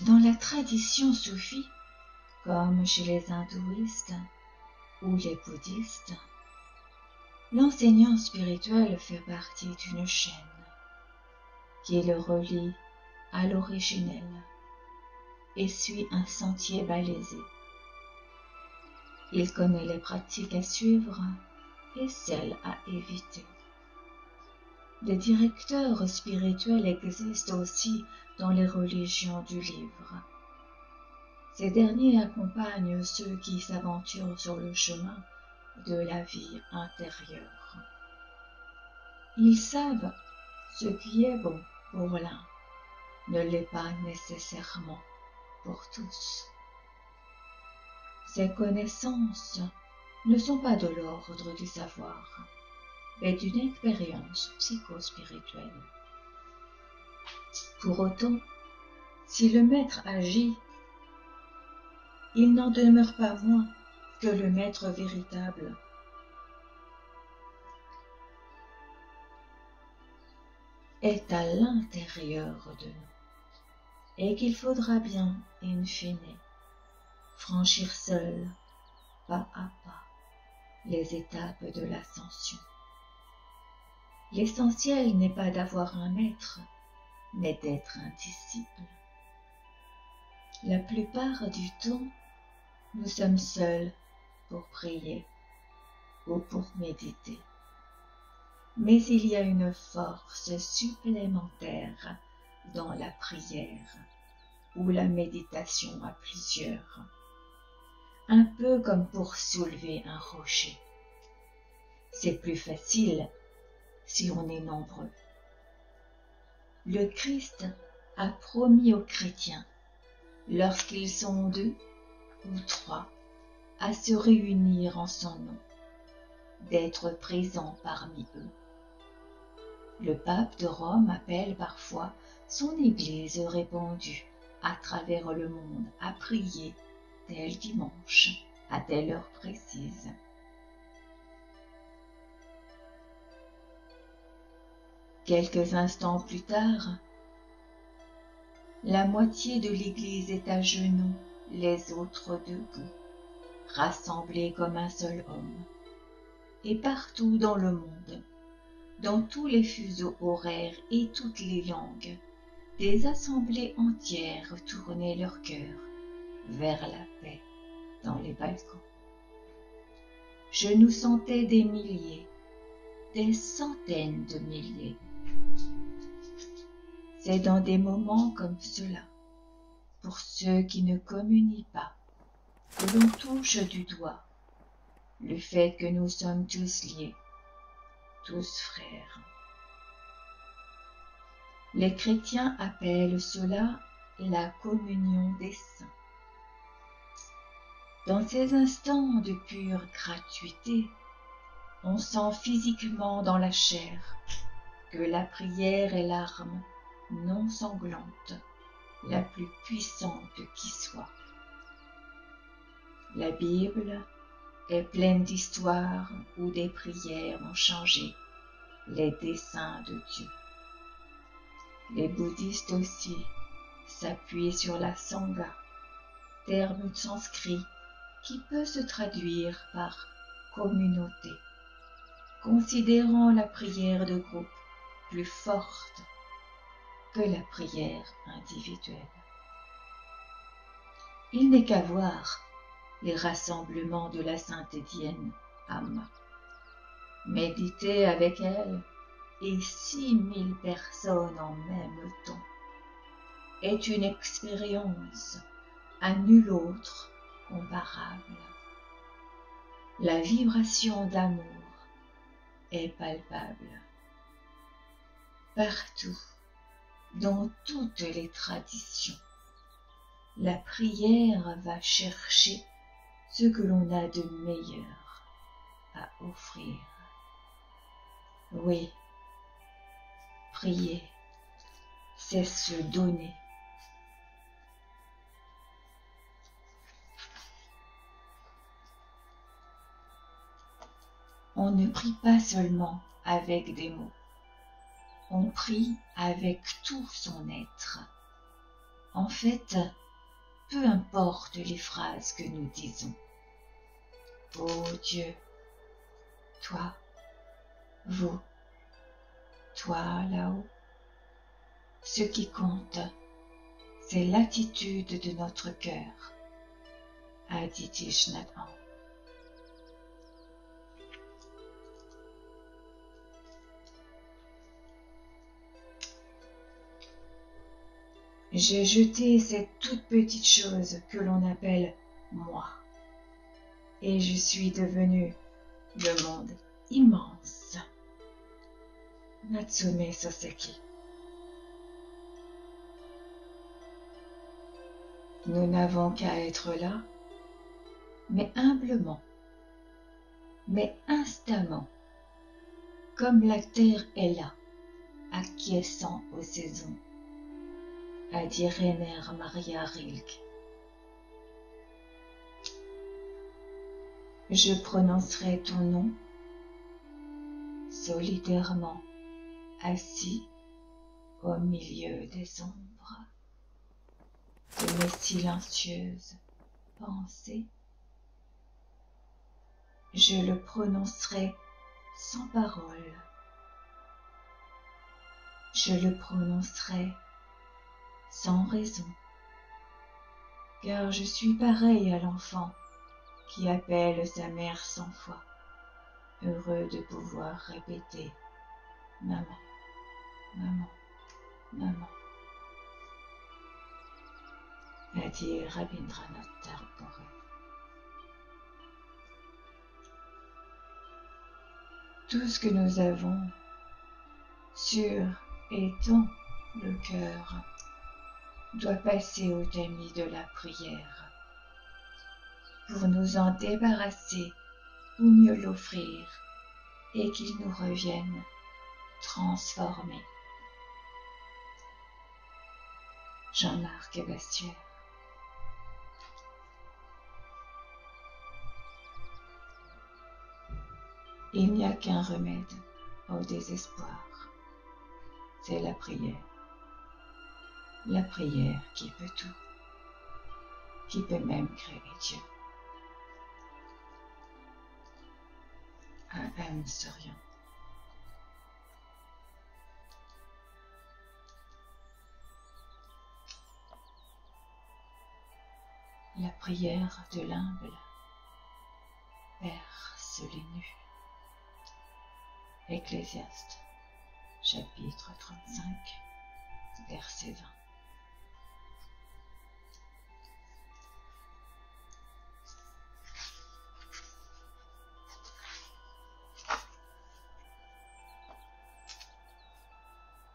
Dans la tradition soufie, comme chez les hindouistes ou les bouddhistes, l'enseignant spirituel fait partie d'une chaîne qui le relie à l'originel et suit un sentier balisé. Il connaît les pratiques à suivre et celles à éviter. Des directeurs spirituels existent aussi dans les religions du livre. Ces derniers accompagnent ceux qui s'aventurent sur le chemin de la vie intérieure. Ils savent ce qui est bon pour l'un ne l'est pas nécessairement pour tous. Ces connaissances ne sont pas de l'ordre du savoir, mais d'une expérience psychospirituelle. Pour autant, si le maître agit, il n'en demeure pas moins que le maître véritable est à l'intérieur de nous et qu'il faudra bien, in fine, franchir seul, pas à pas, les étapes de l'ascension. L'essentiel n'est pas d'avoir un maître, mais d'être un disciple. La plupart du temps, nous sommes seuls pour prier ou pour méditer. Mais il y a une force supplémentaire dans la prière ou la méditation à plusieurs, un peu comme pour soulever un rocher. C'est plus facile si on est nombreux. Le Christ a promis aux chrétiens, lorsqu'ils sont 2 ou 3 à se réunir en son nom, d'être présents parmi eux. Le pape de Rome appelle parfois son Église répandue à travers le monde à prier tel dimanche, à telle heure précise. Quelques instants plus tard, la moitié de l'Église est à genoux, les autres debout, rassemblés comme un seul homme. Et partout dans le monde, dans tous les fuseaux horaires et toutes les langues, des assemblées entières tournaient leur cœur vers la paix dans les Balkans. Je nous sentais des milliers, des centaines de milliers. C'est dans des moments comme cela, pour ceux qui ne communient pas, que l'on touche du doigt le fait que nous sommes tous liés, tous frères. Les chrétiens appellent cela la communion des saints. Dans ces instants de pure gratuité, on sent physiquement dans la chair que la prière est l'arme non sanglante, la plus puissante qui soit. La Bible est pleine d'histoires où des prières ont changé les desseins de Dieu. Les bouddhistes aussi s'appuient sur la sangha, terme sanskrit qui peut se traduire par communauté, considérant la prière de groupe plus forte que la prière individuelle. Il n'est qu'à voir les rassemblements de la Sainte Étienne Amma. Méditer avec elle et 6000 personnes en même temps est une expérience à nul autre comparable. La vibration d'amour est palpable. Partout, dans toutes les traditions, la prière va chercher ce que l'on a de meilleur à offrir. Oui, prier, c'est se donner. On ne prie pas seulement avec des mots, on prie avec tout son être. En fait, peu importe les phrases que nous disons. Ô Dieu, toi, vous, toi là-haut, ce qui compte, c'est l'attitude de notre cœur, a dit Thich Nhat Hanh. J'ai jeté cette toute petite chose que l'on appelle moi, et je suis devenu le monde immense. Natsume Soseki. Nous n'avons qu'à être là, mais humblement, mais instamment, comme la terre est là, acquiescent aux saisons, a dit Rainer Maria Rilke. Je prononcerai ton nom, solitairement assis au milieu des ombres de mes silencieuses pensées. Je le prononcerai sans parole. Je le prononcerai sans raison, car je suis pareil à l'enfant qui appelle sa mère 100 fois, heureux de pouvoir répéter « Maman, maman, maman », a dit Rabindranath Tagore. Tout ce que nous avons sur et dans le cœur doit passer au tamis de la prière pour nous en débarrasser ou mieux l'offrir et qu'il nous revienne transformés. Jean-Marc Bassière. Il n'y a qu'un remède au désespoir, c'est la prière. La prière qui peut tout, qui peut même créer Dieu. A.M. Sorian. La prière de l'humble perce les nus. Ecclésiaste, chapitre 35, verset 20.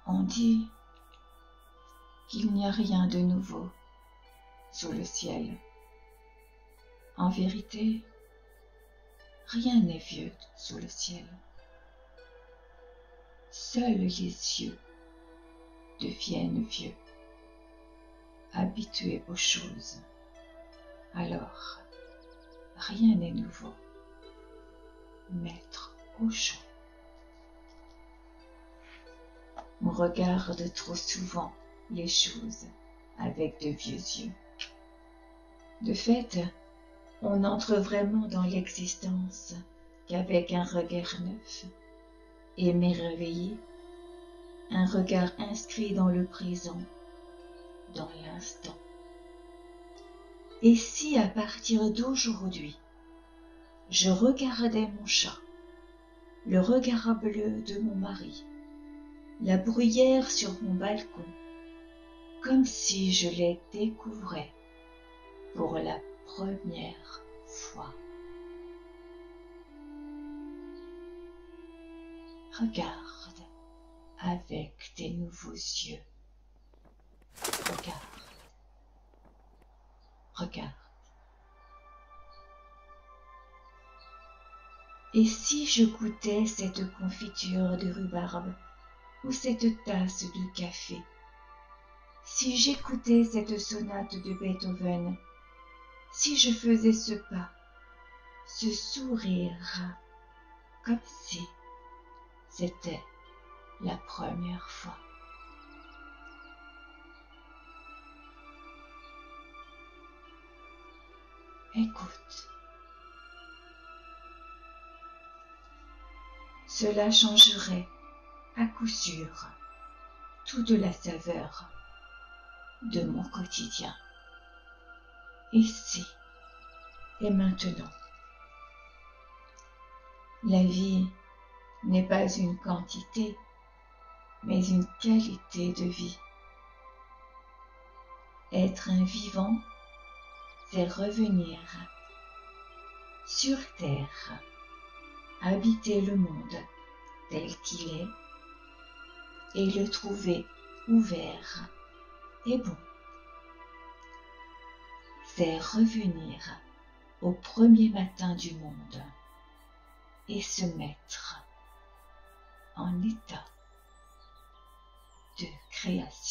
On dit qu'il n'y a rien de nouveau sous le ciel. En vérité, rien n'est vieux sous le ciel. Seuls les yeux deviennent vieux, habitués aux choses. Alors, rien n'est nouveau. Mettre au chaud. On regarde trop souvent les choses avec de vieux yeux. De fait, on n'entre vraiment dans l'existence qu'avec un regard neuf, émerveillé, un regard inscrit dans le présent, dans l'instant. Et si à partir d'aujourd'hui, je regardais mon chat, le regard bleu de mon mari, la bruyère sur mon balcon, comme si je les découvrais pour la première fois. Regarde avec tes nouveaux yeux. Regarde. Regarde. Et si je goûtais cette confiture de rhubarbe ou cette tasse de café, si j'écoutais cette sonate de Beethoven, si je faisais ce pas, ce sourire, comme si c'était la première fois. Écoute. Cela changerait, à coup sûr, toute la saveur de mon quotidien. Ici et maintenant. La vie n'est pas une quantité, mais une qualité de vie. Être un vivant, c'est revenir sur terre, habiter le monde tel qu'il est et le trouver ouvert et bon. C'est revenir au premier matin du monde et se mettre en état de création.